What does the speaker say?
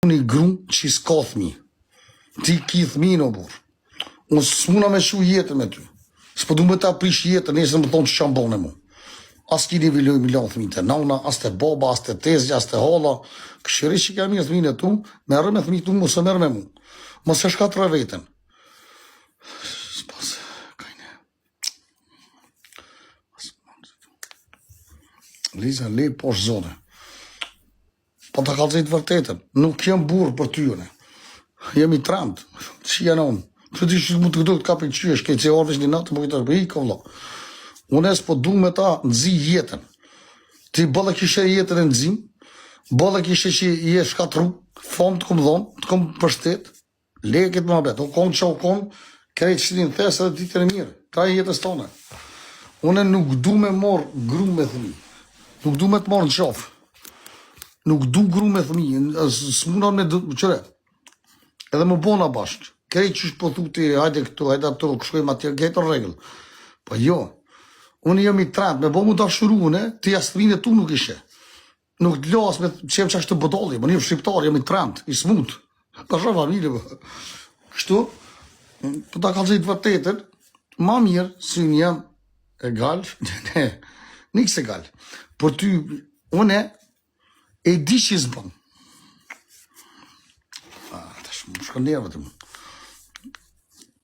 Unë i gru që i s'ka thmi. Ti ki thmi në burë. Unë s'muna me shu jetën me ty. S'po du me ta prish jetën, nesër më thonë që që mbone mu. As ki një milion thmi të nauna, as të baba, as të tezja, as të hala. Këshëri që ka mirë thmi në tu, me rë me thmi tu, mos e merë me mu. Mos e shkatra vetën. S'pas, kajne. Liza, le posh zone. Po të kalëzit vërtetën, nuk jem burë për tyjone. Jemi tramtë, që janë onë. Që ti që mu të këtu të kapin qyesh, kej që orëvesh një natë, më këtë është bëjka, vëlla. Unë esë po du me ta nëzi jetën. Ti bëllë kishe jetën e nëzim, bëllë kishe që je shkatru, fond të këmë dhonë, të këmë përshtet, leje këtë më abet, o konë që o konë, krej që një në thesë edhe ditën e mirë, ka e jetës tonë. Unë nuk du me morë gru me thëmi, nuk du me të morë në qafë. Nuk du gru me thëmi, s'munan me qëre, edhe më bona bashkë. Krej që shpo thu ti, hajde këtu, hajde ato, këshkojmë atje, kejtë regull. Po jo, unë jam i trend, me bo mu të ashurune, ti jashtërinë tu nuk ishe. Nuk të las me qemë që ashtë të bodolli, më një shqiptar, jam i trend, i smut. Ka shë familje, kështu, për ta kalëzit vërtetën, ma mirë, si një jam egal, ne, niks egal. Për ty, une, e di që i zbën. Tash, më shkën nervët e mu.